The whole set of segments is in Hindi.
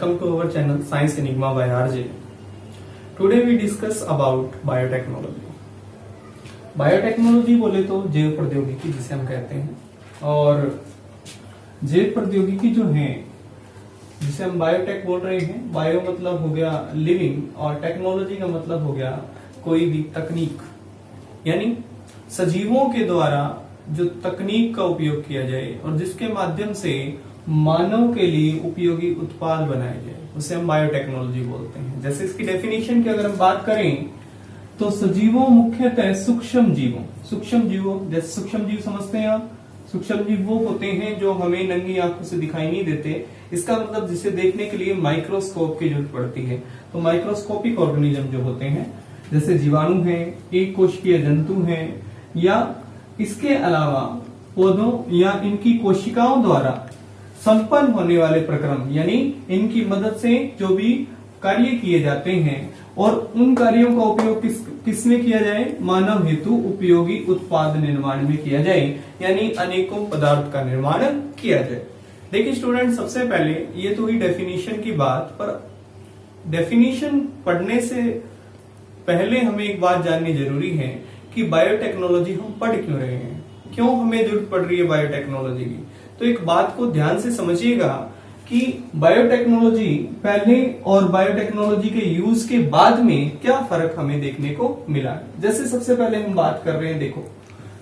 Welcome to our channel Science Enigma by RJ. Today we discuss about biotechnology. Biotechnology बोले तो जैव प्रौद्योगिकी जिसे हम कहते हैं, और जैव प्रौद्योगिकी जो है जिसे हम बायोटेक बोल रहे हैं, बायो मतलब हो गया लिविंग और टेक्नोलॉजी का मतलब हो गया कोई भी तकनीक, यानी सजीवों के द्वारा जो तकनीक का उपयोग किया जाए और जिसके माध्यम से मानव के लिए उपयोगी उत्पाद बनाए जाए, उसे हम बायोटेक्नोलॉजी बोलते हैं। जैसे इसकी डेफिनेशन की अगर हम बात करें तो सजीवों मुख्यतः सूक्ष्म जीवों जैसे सूक्ष्म जीव समझते हैं आप, सूक्ष्म जीव वो होते हैं जो हमें नंगी आंखों से दिखाई नहीं देते। इसका मतलब जिसे देखने के लिए माइक्रोस्कोप की जरूरत पड़ती है। तो माइक्रोस्कोपिक ऑर्गेनिज्म जो होते हैं जैसे जीवाणु हैं, एक कोशिकीय जंतु हैं, या इसके अलावा पौधों या इनकी कोशिकाओं द्वारा संपन्न होने वाले प्रक्रम, यानी इनकी मदद से जो भी कार्य किए जाते हैं और उन कार्यों का उपयोग किसमें किया जाए, मानव हेतु उपयोगी उत्पाद निर्माण में किया जाए, यानी अनेकों पदार्थ का निर्माण किया जाए। देखिए स्टूडेंट, सबसे पहले ये तो हुई डेफिनेशन की बात, पर डेफिनेशन पढ़ने से पहले हमें एक बात जाननी जरूरी है कि बायोटेक्नोलॉजी हम पढ़ क्यों रहे हैं, क्यों हमें जरूरत पड़ रही है बायोटेक्नोलॉजी की। तो एक बात को ध्यान से समझिएगा कि बायोटेक्नोलॉजी पहले और बायोटेक्नोलॉजी के यूज के बाद में क्या फर्क हमें देखने को मिला। जैसे सबसे पहले हम बात कर रहे हैं, देखो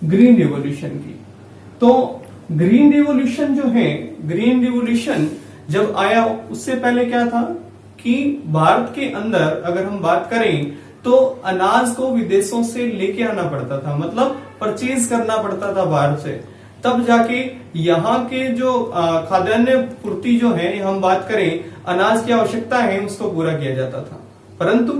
ग्रीन रिवॉल्यूशन की। तो ग्रीन रिवॉल्यूशन जो है, ग्रीन रिवॉल्यूशन जब आया उससे पहले क्या था कि भारत के अंदर अगर हम बात करें तो अनाज को विदेशों से लेके आना पड़ता था, मतलब परचेज करना पड़ता था बाहर से, तब जाके यहाँ के जो खाद्यान्न पूर्ति जो है, हम बात करें अनाज की आवश्यकता है उसको पूरा किया जाता था। परंतु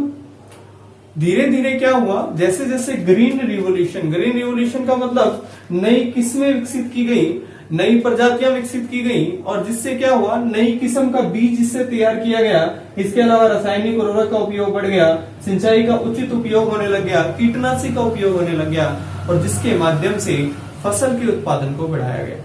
धीरे धीरे क्या हुआ, जैसे जैसे ग्रीन रिवॉल्यूशन का मतलब नई किस्में विकसित की गई, नई प्रजातियां विकसित की गई, और जिससे क्या हुआ, नई किस्म का बीज जिससे तैयार किया गया। इसके अलावा रासायनिक उर्वरक का उपयोग बढ़ गया, सिंचाई का उचित उपयोग होने लग गया, कीटनाशी का उपयोग होने लग गया, और जिसके माध्यम से फसल के उत्पादन को बढ़ाया गया।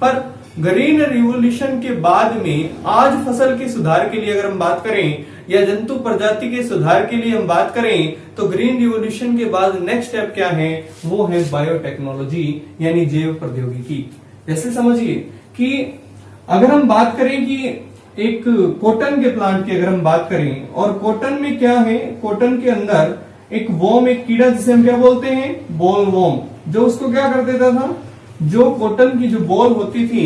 पर ग्रीन रिवॉल्यूशन के बाद में आज फसल के सुधार के लिए अगर हम बात करें या जंतु प्रजाति के सुधार के लिए हम बात करें, तो ग्रीन रिवॉल्यूशन के बाद नेक्स्ट स्टेप क्या है, वो है बायोटेक्नोलॉजी, यानी जैव प्रौद्योगिकी। जैसे समझिए कि अगर हम बात करें कि एक कॉटन के प्लांट की अगर हम बात करें, और कॉटन में क्या है, कॉटन के अंदर एक वॉर्म, एक कीड़ा जिसे हम क्या बोलते हैं, बॉल वॉर्म, जो उसको क्या कर देता था, जो कॉटन की जो बॉल होती थी,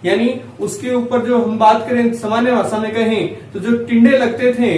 यानी उसके ऊपर जो हम बात करें सामान्य भाषा में कहें तो जो टिंडे लगते थे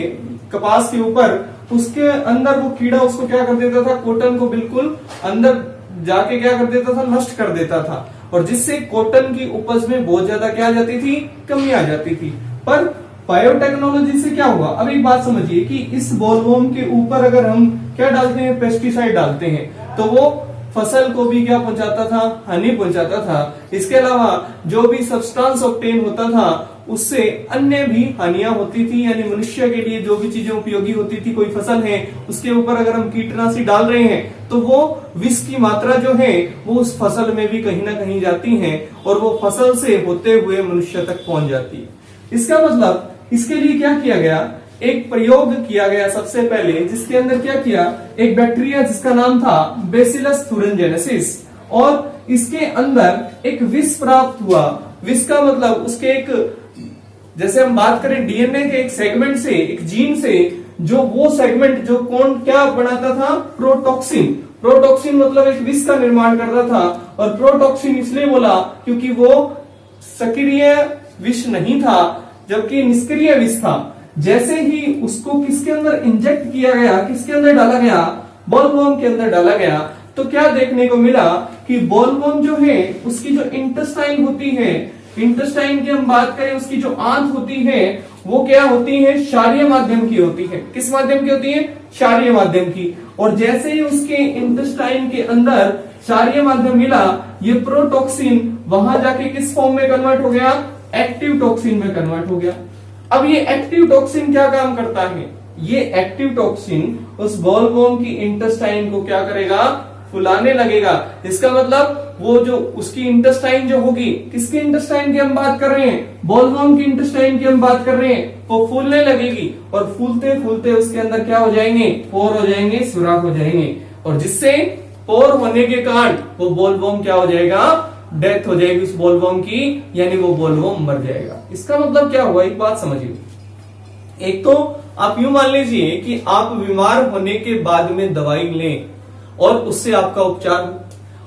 कपास के ऊपर, उसके अंदर वो कीड़ा उसको क्या कर देता था, कॉटन को बिल्कुल अंदर जाके क्या कर देता था, नष्ट कर देता था, और जिससे कॉटन की उपज में बहुत ज्यादा क्या आ जाती थी, कमी आ जाती थी। पर बायोटेक्नोलॉजी से क्या हुआ, अब एक बात समझिए कि इस बॉलवॉर्म के ऊपर अगर हम क्या डालते हैं, पेस्टिसाइड डालते हैं, तो वो फसल को भी क्या पहुंचाता था, हानि पहुंचाता था। इसके अलावा जो भी सब्सटेंस ऑब्टेन होता था उससे अन्य भी हानियां होती थी, यानी मनुष्य के लिए जो भी चीजें उपयोगी होती थी, कोई फसल है उसके ऊपर अगर हम कीटनाशी डाल रहे हैं तो वो विष की मात्रा जो है वो उस फसल में भी कहीं ना कहीं जाती है और वो फसल से होते हुए मनुष्य तक पहुंच जाती है। इसका मतलब इसके लिए क्या किया गया, एक प्रयोग किया गया सबसे पहले, जिसके अंदर क्या किया, एक बैक्टीरिया जिसका नाम था बेसिलस thuringiensis, और इसके अंदर एक विष प्राप्त हुआ। विष का मतलब उसके एक, जैसे हम बात करें डीएनए के एक सेगमेंट से, एक जीन से, जो वो सेगमेंट जो कौन क्या बनाता था, प्रोटॉक्सिन मतलब एक विष का निर्माण कर रहा था। और प्रोटॉक्सिन इसलिए बोला क्योंकि वो सक्रिय विष नहीं था, जबकि निष्क्रिय विष था। जैसे ही उसको किसके अंदर इंजेक्ट किया गया, किसके अंदर डाला गया, बॉलवॉर्म के अंदर डाला गया, तो क्या देखने को मिला कि बॉलवॉर्म जो है उसकी जो इंटेस्टाइन होती है, इंटेस्टाइन की हम बात करें, उसकी जो आंत होती है वो क्या होती है, क्षारीय माध्यम की होती है। किस माध्यम की होती है, क्षारीय माध्यम की। और जैसे ही उसके इंटेस्टाइन के अंदर क्षारीय माध्यम मिला, ये प्रोटॉक्सिन वहां जाके किस फॉर्म में कन्वर्ट हो गया, एक्टिव टॉक्सिन में कन्वर्ट हो गया। अब ये एक्टिव टॉक्सिन क्या काम करता है, ये एक्टिव टॉक्सिन उस बॉलवॉर्म की इंटेस्टाइन को क्या करेगा, फुलाने लगेगा। इसका मतलब वो जो उसकी इंटेस्टाइन जो होगी, किसकी इंटेस्टाइन की हम बात कर रहे हैं, बॉलवर्म की इंटेस्टाइन की हम बात कर रहे हैं, वो फूलने लगेगी और फूलते फूलते उसके अंदर क्या हो जाएंगे, पोर हो जाएंगे, सुराख हो जाएंगे, और जिससे पोर होने के कारण वो बॉलवर्म क्या हो जाएगा, डेथ हो जाएगी उस बॉलवर्म की, यानी वो बॉलवर्म मर जाएगा। इसका मतलब क्या हुआ, एक बात समझिए। एक तो आप यूं मान लीजिए कि आप बीमार होने के बाद में दवाई लें और उससे आपका उपचार हो,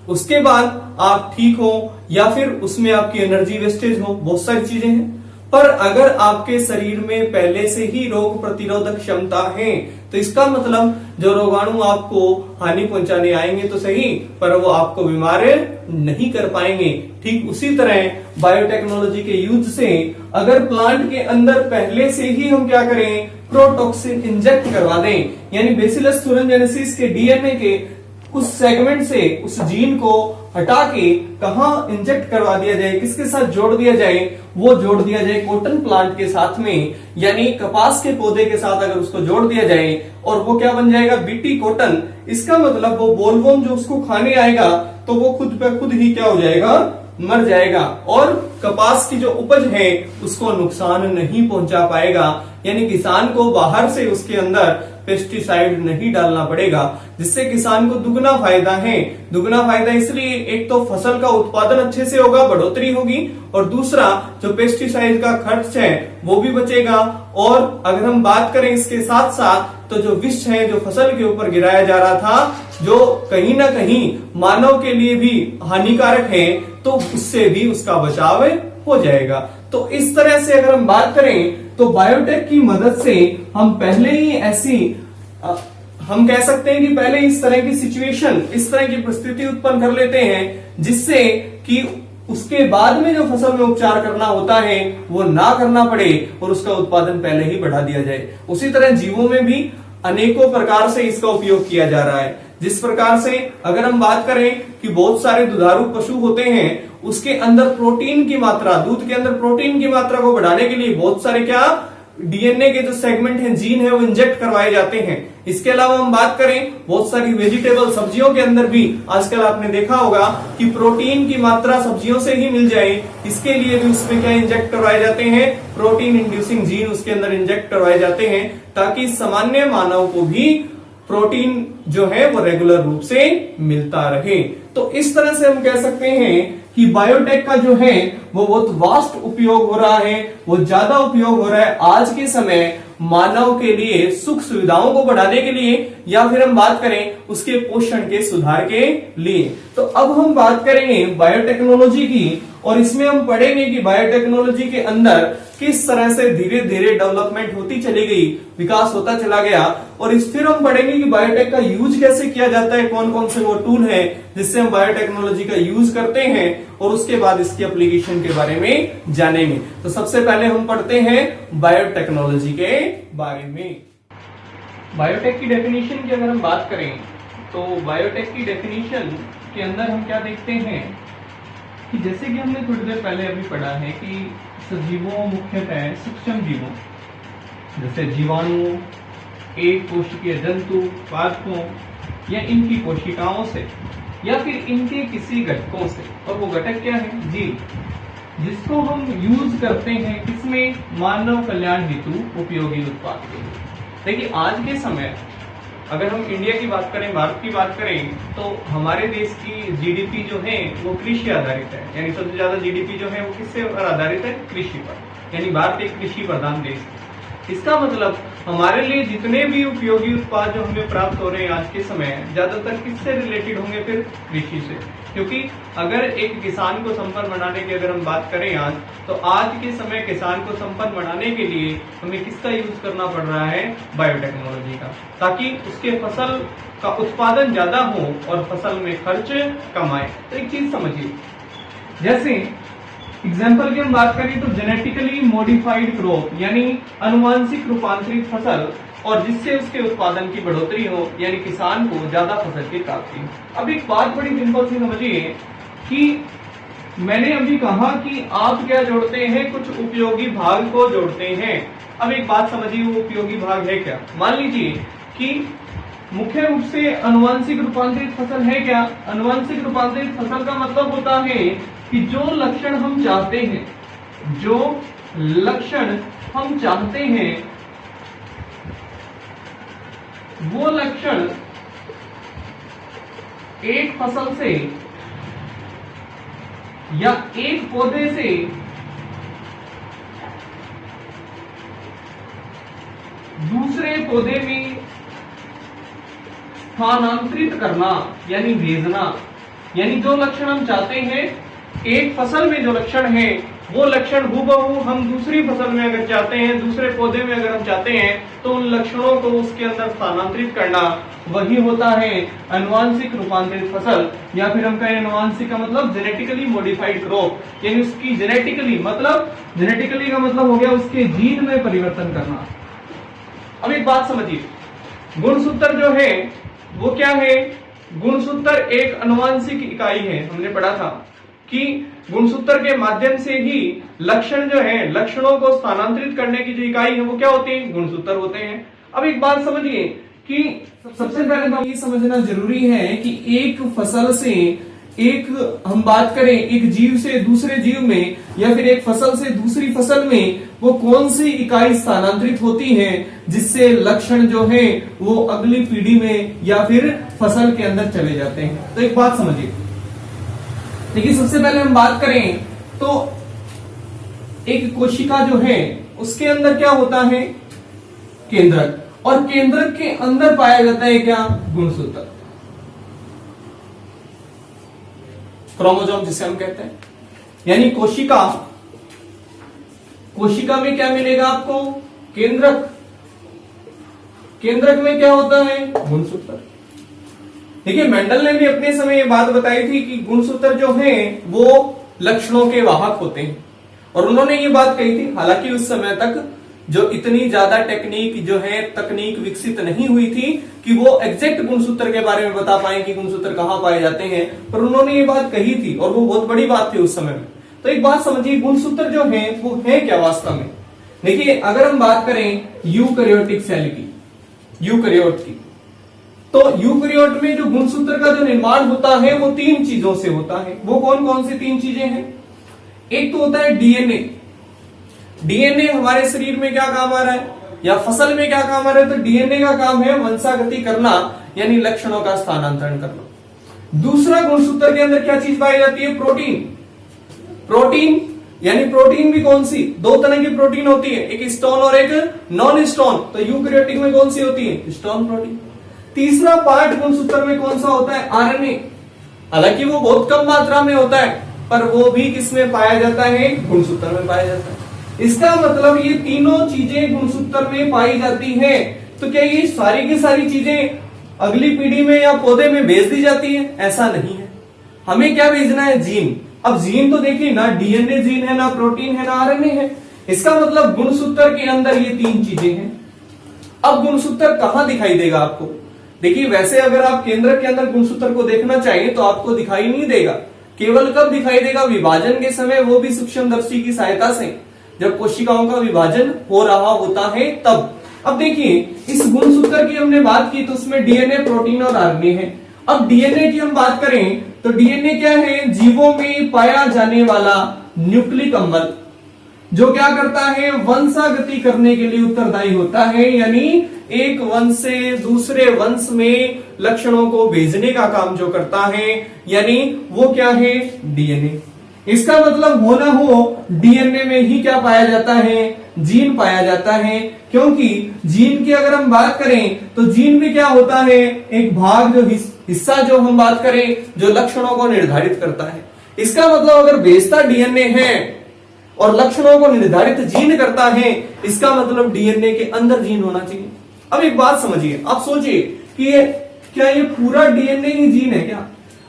उसके बाद आप ठीक हो या फिर उसमें आपकी एनर्जी वेस्टेज हो, बहुत सारी चीजें हैं। पर अगर आपके शरीर में पहले से ही रोग प्रतिरोधक क्षमता है तो इसका मतलब जो रोगाणु आपको हानि पहुंचाने आएंगे तो सही, पर वो आपको बीमार नहीं कर पाएंगे। ठीक उसी तरह बायोटेक्नोलॉजी के यूज से अगर प्लांट के अंदर पहले से ही हम क्या करें, प्रोटॉक्सिन इंजेक्ट करवा दें, यानी बेसिलस thuringiensis के डीएनए के उस सेगमेंट से उस जीन को हटा के कहा इंजेक्ट करवा दिया जाए, किसके साथ जोड़ दिया जाए, वो जोड़ दिया जाए कॉटन प्लांट के साथ में, यानी कपास के पौधे के साथ अगर उसको जोड़ दिया जाए और वो क्या बन जाएगा, बीटी कॉटन। इसका मतलब वो बॉलवर्म जो उसको खाने आएगा तो वो खुद पे खुद ही क्या हो जाएगा, मर जाएगा और कपास की जो उपज है उसको नुकसान नहीं पहुंचा पाएगा। यानी किसान को बाहर से उसके अंदर पेस्टिसाइड नहीं डालना पड़ेगा, जिससे किसान को दुगना फायदा है। दुगना फायदा इसलिए, एक तो फसल का उत्पादन अच्छे से होगा, बढ़ोतरी होगी, और दूसरा जो पेस्टिसाइड का खर्च है वो भी बचेगा। और अगर हम बात करें इसके साथ साथ तो जो विष है जो फसल के ऊपर गिराया जा रहा था, जो कहीं ना कहीं मानव के लिए भी हानिकारक है, तो उससे भी उसका बचाव हो जाएगा। तो इस तरह से अगर हम बात करें तो बायोटेक की मदद से हम पहले ही ऐसी हम कह सकते हैं कि पहले इस तरह की सिचुएशन, इस तरह की परिस्थिति उत्पन्न कर लेते हैं जिससे कि उसके बाद में जो फसल में उपचार करना होता है वो ना करना पड़े और उसका उत्पादन पहले ही बढ़ा दिया जाए। उसी तरह जीवों में भी अनेकों प्रकार से इसका उपयोग किया जा रहा है। जिस प्रकार से अगर हम बात करें कि बहुत सारे दुधारू पशु होते हैं, उसके अंदर प्रोटीन की मात्रा, दूध के अंदर प्रोटीन की मात्रा को बढ़ाने के लिए बहुत सारे क्या डीएनए के जो सेगमेंट हैं, जीन है, वो इंजेक्ट करवाए जाते हैं। इसके अलावा हम बात करें बहुत सारी वेजिटेबल, सब्जियों के अंदर भी आजकल आपने देखा होगा कि प्रोटीन की मात्रा सब्जियों से ही मिल जाए, इसके लिए भी उसमें क्या इंजेक्ट करवाए जाते हैं, प्रोटीन इंड्यूसिंग जीन उसके अंदर इंजेक्ट करवाए जाते हैं, ताकि सामान्य मानव को भी प्रोटीन जो है वो रेगुलर रूप से मिलता रहे। तो इस तरह से हम कह सकते हैं कि बायोटेक का जो है वो बहुत वास्ट उपयोग हो रहा है, वो ज्यादा उपयोग हो रहा है आज के समय मानव के लिए, सुख सुविधाओं को बढ़ाने के लिए, या फिर हम बात करें उसके पोषण के सुधार के लिए। तो अब हम बात करेंगे बायोटेक्नोलॉजी की, और इसमें हम पढ़ेंगे कि बायोटेक्नोलॉजी के अंदर किस तरह से धीरे धीरे डेवलपमेंट होती चली गई, विकास होता चला गया, और फिर हम पढ़ेंगे कि बायोटेक का यूज कैसे किया जाता है, कौन कौन से वो टूल है जिससे हम बायोटेक्नोलॉजी का यूज करते हैं, और उसके बाद इसकी एप्लीकेशन के बारे में जानेंगे। तो सबसे पहले हम पढ़ते हैं बायोटेक्नोलॉजी के बारे में। बायोटेक की डेफिनेशन की अगर हम बात करें तो बायोटेक की डेफिनेशन के अंदर हम क्या देखते हैं कि जैसे कि हमने थोड़ी देर पहले अभी पढ़ा है कि सजीवों, मुख्यतः सूक्ष्म जीवों जैसे जीवाणु, एक कोशिकीय जंतु, पादपों या इनकी कोशिकाओं से या फिर इनके किसी घटकों से, और वो घटक क्या है, जीव, जिसको हम यूज करते हैं किसमें, मानव कल्याण हेतु उपयोगी उत्पाद के लिए। देखिए आज के समय अगर हम इंडिया की बात करें, भारत की बात करें, तो हमारे देश की जीडीपी जो है वो कृषि आधारित है, यानी सबसे ज्यादा जीडीपी जो है वो किससे पर आधारित है, कृषि पर, यानी भारत एक कृषि प्रधान देश है। इसका मतलब हमारे लिए जितने भी उपयोगी उत्पाद जो हमें प्राप्त हो रहे हैं आज के समय, ज्यादातर किससे रिलेटेड होंगे, फिर कृषि से। क्योंकि अगर एक किसान को संपन्न बनाने की अगर हम बात करें आज, तो आज के समय किसान को संपन्न बनाने के लिए हमें किसका यूज करना पड़ रहा है, बायोटेक्नोलॉजी का, ताकि उसके फसल का उत्पादन ज्यादा हो और फसल में खर्च कम आए। तो एक चीज समझिए, जैसे एग्जाम्पल की हम बात करें तो जेनेटिकली मॉडिफाइड क्रॉप, यानी अनुवांशिक रूपांतरित फसल, और जिससे उसके उत्पादन की बढ़ोतरी हो, यानी किसान को ज्यादा फसल की प्राप्ति हो। अब एक बात बड़ी सिंपल सी समझिए कि मैंने अभी कहा कि आप क्या जोड़ते हैं, कुछ उपयोगी भाग को जोड़ते हैं। अब एक बात समझिए, वो उपयोगी भाग है क्या। मान लीजिए कि मुख्य रूप से अनुवांशिक रूपांतरित फसल है क्या? अनुवांशिक रूपांतरित फसल का मतलब होता है कि जो लक्षण हम चाहते हैं, जो लक्षण हम चाहते हैं, वो लक्षण एक फसल से या एक पौधे से दूसरे पौधे में स्थानांतरित करना, यानी भेजना। यानी जो लक्षण हम चाहते हैं, एक फसल में जो लक्षण है, वो लक्षण हूबहू हम दूसरी फसल में अगर चाहते हैं, दूसरे पौधे में अगर हम चाहते हैं, तो उन लक्षणों को उसके अंदर स्थानांतरित करना, वही होता है अनुवांशिक रूपांतरित फसल। या फिर हम कहें अनुवांशिक का मतलब जेनेटिकली मॉडिफाइड क्रॉप, यानी उसकी जेनेटिकली का मतलब हो गया उसके जीन में परिवर्तन करना। अब एक बात समझिए, गुणसूत्र जो है वो क्या है? गुणसूत्र एक अनुवांशिक इकाई है। हमने पढ़ा था कि गुणसूत्र के माध्यम से ही लक्षण जो है, लक्षणों को स्थानांतरित करने की जो इकाई है वो क्या होती है? गुणसूत्र होते हैं। अब एक बात समझिए कि सबसे पहले तो ये समझना जरूरी है कि एक फसल से हम बात करें एक जीव से दूसरे जीव में, या फिर एक फसल से दूसरी फसल में, वो कौन सी इकाई स्थानांतरित होती है जिससे लक्षण जो है वो अगली पीढ़ी में या फिर फसल के अंदर चले जाते हैं। तो एक बात समझिए, देखिए सबसे पहले हम बात करें तो एक कोशिका जो है उसके अंदर क्या होता है? केंद्रक, और केंद्रक के अंदर पाया जाता है क्या? गुणसूत्र, क्रोमोसोम जिसे हम कहते हैं। यानी कोशिका में क्या मिलेगा आपको? केंद्रक। केंद्रक में क्या होता है? गुणसूत्र। देखिए मेंडल ने भी अपने समय ये बात बताई थी कि गुणसूत्र जो है वो लक्षणों के वाहक होते हैं, और उन्होंने ये बात कही थी। हालांकि उस समय तक जो इतनी ज्यादा तकनीक विकसित नहीं हुई थी कि वो एग्जैक्ट गुणसूत्र के बारे में बता पाए कि गुणसूत्र कहां पाए जाते हैं, पर उन्होंने ये बात कही थी और वो बहुत बड़ी बात थी उस समय में। तो एक बात समझिए, गुणसूत्र जो है वो है क्या वास्तव में? देखिए अगर हम बात करें यूकैरियोटिक सेल की, यूकैरियोट की, तो यूकैरियोट में जो गुणसूत्र का जो निर्माण होता है वो 3 चीजों से होता है। वो कौन कौन सी 3 चीजें हैं? एक तो होता है डीएनए। डीएनए हमारे शरीर में क्या काम आ रहा है या फसल में क्या काम आ रहा है? तो डीएनए का काम है वंशागति करना, यानी लक्षणों का स्थानांतरण करना। दूसरा, गुणसूत्र के अंदर क्या चीज पाई जाती है? प्रोटीन, यानी प्रोटीन भी कौन सी? 2 तरह की प्रोटीन होती है, एक स्टोन और एक नॉन स्टोन। तो यूकैरियोटिक में कौन सी होती है? Stone protein. तीसरा पार्ट गुणसूत्र में कौन सा होता है? आरएनए। हालांकि वो बहुत कम मात्रा में होता है, पर वो भी किसमें पाया जाता है? गुणसूत्र में पाया जाता है। इसका मतलब ये तीनों चीजें गुणसूत्र में पाई जाती हैं। तो क्या ये सारी की सारी चीजें अगली पीढ़ी में या पौधे में भेज दी जाती है? ऐसा नहीं है। हमें क्या भेजना है? जीन। अब जीन तो देखिए ना डीएनए जीन है, ना प्रोटीन है, ना आरएनए है। इसका मतलब गुणसूत्र के अंदर ये 3 चीजें हैं। अब गुणसूत्र कहां दिखाई देगा आपको? देखिए वैसे अगर आप केंद्र के अंदर गुणसूत्र को देखना चाहिए तो आपको दिखाई नहीं देगा। केवल कब दिखाई देगा? विभाजन के समय, वो भी सूक्ष्मदर्शी की सहायता से, जब कोशिकाओं का विभाजन हो रहा होता है तब। अब देखिए इस गुणसूत्र की हमने बात की तो उसमें डीएनए, प्रोटीन और आरएनए है। अब डीएनए की हम बात करें तो डीएनए क्या है? जीवों में पाया जाने वाला न्यूक्लिक अम्ल, जो क्या करता है? वंशागति करने के लिए उत्तरदायी होता है, यानी एक वंश से दूसरे वंश में लक्षणों को भेजने का काम जो करता है, यानी वो क्या है? डीएनए। इसका मतलब हो ना हो डीएनए में ही क्या पाया जाता है? जीन पाया जाता है। क्योंकि जीन की अगर हम बात करें तो जीन में क्या होता है? एक भाग, जो हिस्सा जो हम बात करें जो लक्षणों को निर्धारित करता है। इसका मतलब अगर भेजता डीएनए है और लक्षणों को निर्धारित जीन करता है, इसका मतलब डीएनए के अंदर जीन होना चाहिए। अब एक बात समझिए, आप सोचिए कि क्या ये पूरा डीएनए ही जीन है क्या?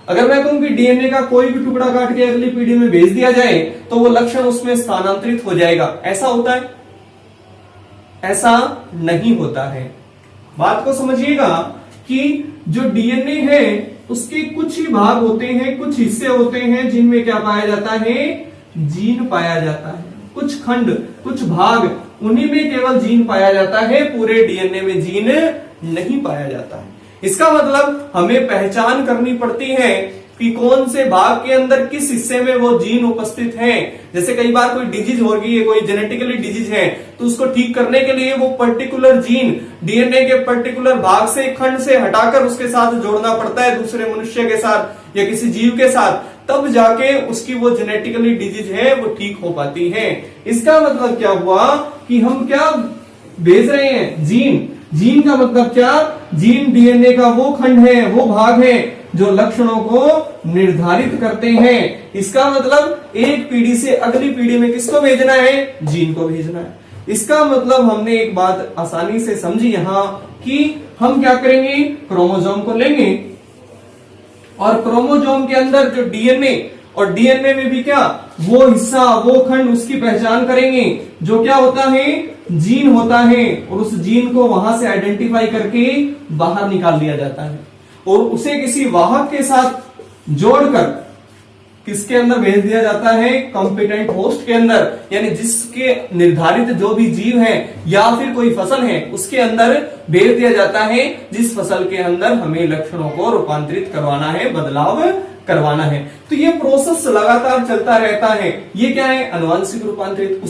अगर मैं कहूं कि डीएनए का कोई भी टुकड़ा काट के अगली पीढ़ी में भेज दिया जाए तो वो लक्षण उसमें स्थानांतरित हो जाएगा, ऐसा होता है? ऐसा नहीं होता है। बात को समझिएगा कि जो डीएनए है उसके कुछ ही भाग होते हैं, कुछ हिस्से होते हैं जिनमें क्या पाया जाता है? जीन पाया जाता है। कुछ खंड, कुछ भाग, उन्हीं में केवल जीन पाया जाता है, पूरे डीएनए में जीन नहीं पाया जाता है। इसका मतलब हमें पहचान करनी पड़ती है कि कौन से भाग के अंदर किस हिस्से में वो जीन उपस्थित है। जैसे कई बार कोई डिजीज हो गई है, कोई जेनेटिकली डिजीज है, तो उसको ठीक करने के लिए वो पर्टिकुलर जीन डीएनए के पर्टिकुलर भाग से, खंड से हटाकर उसके साथ जोड़ना पड़ता है दूसरे मनुष्य के साथ या किसी जीव के साथ, तब जाके उसकी वो जेनेटिकली डिजीज है वो ठीक हो पाती है। इसका मतलब क्या हुआ कि हम क्या भेज रहे हैं, जीन। जीन का मतलब क्या, जीन डीएनए का वो खंड है, वो भाग है जो लक्षणों को निर्धारित करते हैं। इसका मतलब एक पीढ़ी से अगली पीढ़ी में किसको भेजना है, जीन को भेजना है। इसका मतलब हमने एक बात आसानी से समझी यहां कि हम क्या करेंगे, क्रोमोसोम को लेंगे और क्रोमोसोम के अंदर जो डीएनए, और डीएनए में भी क्या वो हिस्सा, वो खंड, उसकी पहचान करेंगे जो क्या होता है, जीन होता है, और उस जीन को वहां से आइडेंटिफाई करके बाहर निकाल दिया जाता है और उसे किसी वाहक के साथ जोड़कर किसके अंदर भेज दिया जाता है, कॉम्पिटेंट होस्ट के अंदर, यानी जिसके निर्धारित जो भी जीव है या फिर कोई फसल है उसके अंदर भेज दिया जाता है, जिस फसल के अंदर हमें लक्षणों को रूपांतरित करवाना है, बदलाव करवाना है। तो ये प्रोसेस लगातार चलता रहता है। ये क्या है, अनुवांशिक रूपांतरित।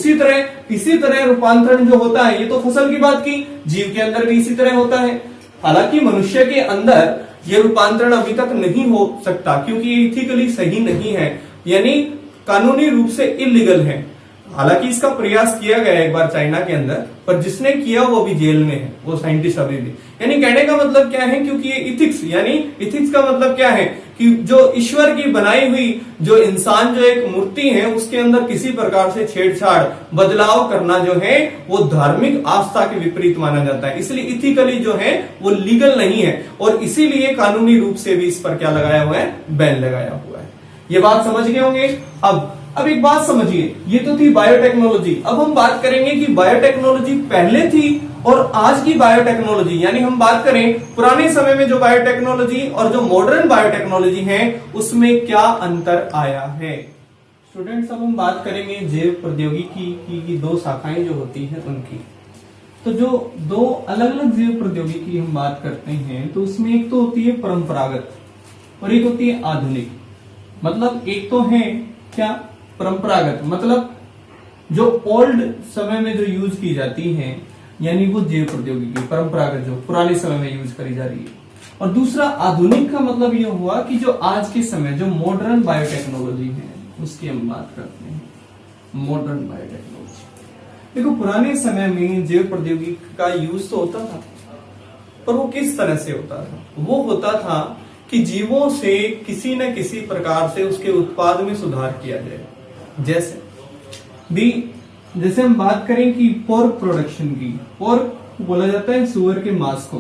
इसी तरह रूपांतरण जो होता है, ये तो फसल की बात की, जीव के अंदर भी इसी तरह होता है। हालांकि मनुष्य के अंदर ये रूपांतरण अभी तक नहीं हो सकता क्योंकि ये इथिकली सही नहीं है, यानी कानूनी रूप से इलीगल है। हालांकि इसका प्रयास किया गया एक बार चाइना के अंदर, पर जिसने किया वो भी जेल में है, वो साइंटिस्ट अभी भी। यानी कहने का मतलब क्या है, क्योंकि ये इथिक्स, यानी इथिक्स का मतलब क्या है कि जो ईश्वर की बनाई हुई जो इंसान, जो एक मूर्ति है, उसके अंदर किसी प्रकार से छेड़छाड़, बदलाव करना जो है वो धार्मिक आस्था के विपरीत माना जाता है। इसलिए इथिकली जो है वो लीगल नहीं है और इसीलिए कानूनी रूप से भी इस पर क्या लगाया हुआ है, बैन लगाया हुआ है। ये बात समझ गए होंगे। अब एक बात समझिए, ये तो थी बायोटेक्नोलॉजी। अब हम बात करेंगे कि बायोटेक्नोलॉजी पहले थी और आज की बायोटेक्नोलॉजी, यानी हम बात करें पुराने समय में जो बायोटेक्नोलॉजी और जो मॉडर्न बायोटेक्नोलॉजी है उसमें क्या अंतर आया है। स्टूडेंट्स, अब हम बात करेंगे जैव प्रौद्योगिकी की दो शाखाएं जो होती है उनकी। तो जो दो अलग अलग जैव प्रौद्योगिकी हम बात करते हैं तो उसमें एक तो होती है परंपरागत और एक होती है आधुनिक। मतलब एक तो है क्या, परंपरागत, मतलब जो ओल्ड समय में जो यूज की जाती है, यानी वो जैव प्रौद्योगिकी परंपरागत जो पुराने समय में यूज करी जा रही है। और दूसरा आधुनिक का मतलब ये हुआ कि जो आज के समय जो मॉडर्न बायोटेक्नोलॉजी है उसकी हम बात करते हैं, मॉडर्न बायोटेक्नोलॉजी। देखो, पुराने समय में जैव प्रौद्योगिकी का यूज तो होता था, पर वो किस तरह से होता था, वो होता था कि जीवों से किसी न किसी प्रकार से उसके उत्पाद में सुधार किया जाए। जैसे हम बात करें कि पोर्क प्रोडक्शन की, पोर्क बोला जाता है सुअर के मांस को,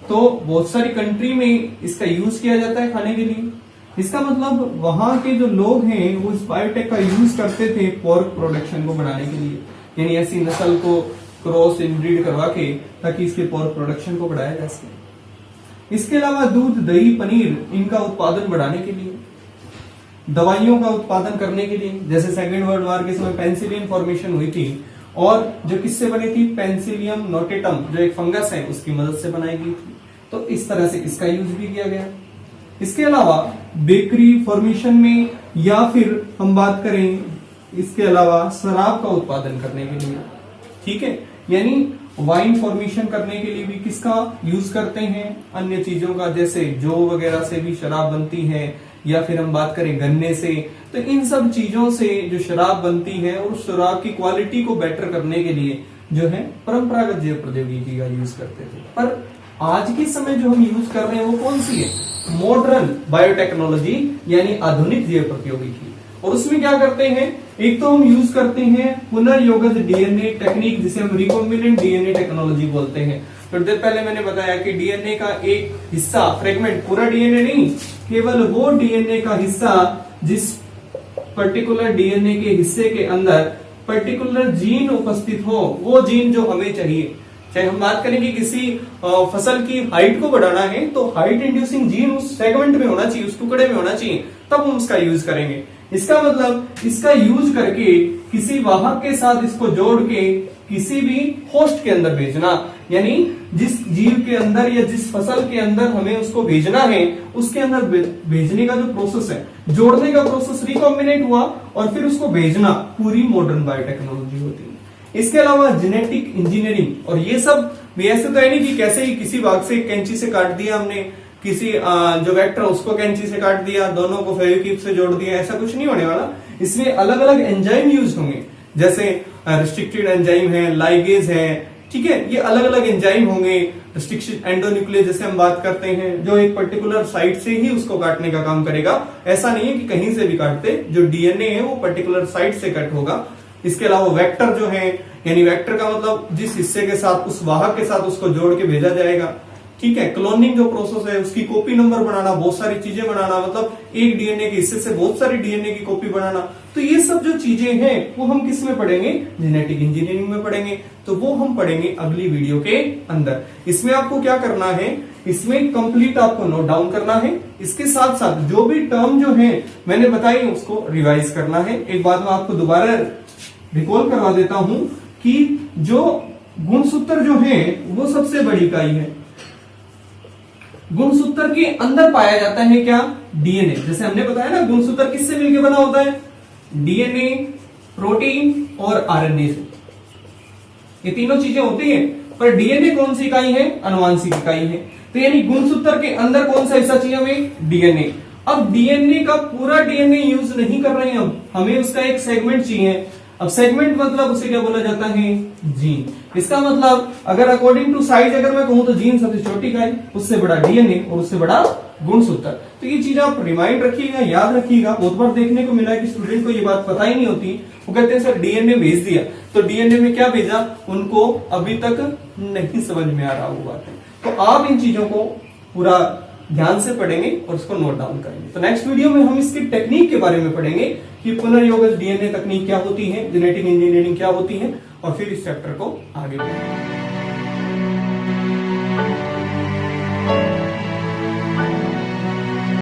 तो बहुत सारी कंट्री में इसका यूज किया जाता है खाने के लिए। इसका मतलब वहां के जो लोग हैं वो इस बायोटेक का यूज करते थे पोर्क प्रोडक्शन को बढ़ाने के लिए, यानी ऐसी नस्ल को क्रॉस इनब्रीड करवा के ताकि इसके पोर्क प्रोडक्शन को बढ़ाया जा सके। इसके अलावा दूध, दही, पनीर, इनका उत्पादन बढ़ाने के लिए, दवाइयों का उत्पादन करने के लिए। जैसे सेकेंड वर्ल्ड वॉर के समय पेनिसिलिन फॉर्मेशन हुई थी और जो किससे बनी थी, पेनिसिलियम नोटेटम जो एक फंगस है उसकी मदद से बनाई गई थी। तो इस तरह से इसका यूज भी किया गया। इसके अलावा बेकरी फॉर्मेशन में, या फिर हम बात करें इसके अलावा शराब का उत्पादन करने के लिए, ठीक है, यानी वाइन फॉर्मेशन करने के लिए भी किसका यूज करते हैं, अन्य चीजों का, जैसे जौ वगैरह से भी शराब बनती है, या फिर हम बात करें गन्ने से। तो इन सब चीजों से जो शराब बनती है और उस शराब की क्वालिटी को बेटर करने के लिए जो है परंपरागत जैव प्रौद्योगिकी का यूज करते थे। पर आज के समय जो हम यूज कर रहे हैं वो कौन सी है, मॉडर्न बायोटेक्नोलॉजी, यानी आधुनिक जैव प्रौद्योगिकी। और उसमें क्या करते हैं, एक तो हम यूज करते हैं पुनर्योगज डीएनए टेक्निक, जिसे हम रिकॉम्बिनेंट डीएनए टेक्नोलॉजी बोलते हैं। थोड़ी देर पहले मैंने बताया कि डीएनए का एक हिस्सा, फ्रेगमेंट, पूरा डीएनए नहीं, केवल वो डीएनए का हिस्सा जिस पर्टिकुलर डीएनए के हिस्से के अंदर पर्टिकुलर जीन उपस्थित हो, वो जीन जो हमें चाहिए। चाहे हम बात करें कि किसी फसल की हाइट को बढ़ाना है तो हाइट इंड्यूसिंग जीन उस सेगमेंट में होना चाहिए, उस टुकड़े में होना चाहिए, तब हम उसका यूज करेंगे। इसका मतलब इसका यूज करके किसी वाहक के साथ इसको जोड़ के किसी भी होस्ट के अंदर भेजना, यानी जिस जीव के अंदर या जिस फसल के अंदर हमें उसको भेजना है, उसके अंदर भेजने का जो प्रोसेस है, जोड़ने का प्रोसेस रिकॉम्बिनेट हुआ और फिर उसको भेजना, पूरी मॉडर्न बायोटेक्नोलॉजी होती है। इसके अलावा जेनेटिक इंजीनियरिंग, और ये सब ऐसे तो है नहीं कि कैसे ही किसी भाग से कैंची से काट दिया हमने, किसी जो वेक्टर उसको कैंची से काट दिया, दोनों को फेविक्विक से जोड़ दिया, ऐसा कुछ नहीं होने वाला। इसमें अलग अलग एंजाइम यूज होंगे, जैसे रिस्ट्रिक्टेड एंजाइम है, लाइगेज है, ठीक है, ये अलग अलग एंजाइम होंगे। रिस्ट्रिक्शन एंडोन्यूक्लियस जैसे हम बात करते हैं, जो एक पर्टिकुलर साइट से ही उसको काटने का काम करेगा, ऐसा नहीं है कि कहीं से भी काटते, जो डीएनए है वो पर्टिकुलर साइट से कट होगा। इसके अलावा वेक्टर जो है, यानी वेक्टर का मतलब जिस हिस्से के साथ, उस वाहक के साथ उसको जोड़ के भेजा जाएगा, ठीक है। क्लोनिंग जो प्रोसेस है, उसकी कॉपी नंबर बनाना, बहुत सारी चीजें बनाना, मतलब एक डीएनए के हिस्से से बहुत सारी डीएनए की कॉपी बनाना, तो ये सब जो चीजें हैं वो हम किस में पढ़ेंगे, जेनेटिक इंजीनियरिंग में पढ़ेंगे। तो वो हम पढ़ेंगे अगली वीडियो के अंदर। इसमें आपको क्या करना है, इसमें कंप्लीट आपको नोट डाउन करना है, इसके साथ साथ जो भी टर्म जो है मैंने बताई उसको रिवाइज करना है। एक बात मैं आपको दोबारा रिकॉल करवा देता हूं कि जो गुणसूत्र जो है वो सबसे बड़ी इकाई है। गुणसूत्र के अंदर पाया जाता है क्या, डीएनए। जैसे हमने बताया ना, गुणसूत्र किससे मिलकर बना होता है, डीएनए, प्रोटीन और आरएनए से, ये तीनों चीजें होती हैं। पर डीएनए कौन सी इकाई है, आनुवांशिक इकाई है। तो यानी गुणसूत्र के अंदर कौन सा हिस्सा चाहिए हमें, डीएनए। अब डीएनए का पूरा डीएनए यूज नहीं कर रहे हैं हमें उसका एक सेगमेंट चाहिए। अब सेगमेंट मतलब उसे क्या बोला जाता है, जीन। इसका मतलब अगर अकॉर्डिंग टू साइज अगर मैं कहूं तो जीन सबसे छोटी इकाई, उससे बड़ा डीएनए और उससे बड़ा गुणसूत्र। तो ये चीज आप रिमाइंड रखिएगा, याद रखिएगा। बहुत बार देखने को मिला है कि स्टूडेंट को ये बात पता ही नहीं होती, वो कहते हैं सर डीएनए भेज दिया, तो डीएनए में क्या भेजा, उनको अभी तक नहीं समझ में आ रहा वो बात है। तो आप इन चीजों को पूरा ध्यान से पढ़ेंगे और उसको नोट डाउन करेंगे। तो नेक्स्ट वीडियो में हम इसकी टेक्निक के बारे में पढ़ेंगे कि पुनर्योगज डीएनए तकनीक क्या होती है, जेनेटिक इंजीनियरिंग क्या होती है, और फिर इस चैप्टर को आगे बढ़ेंगे।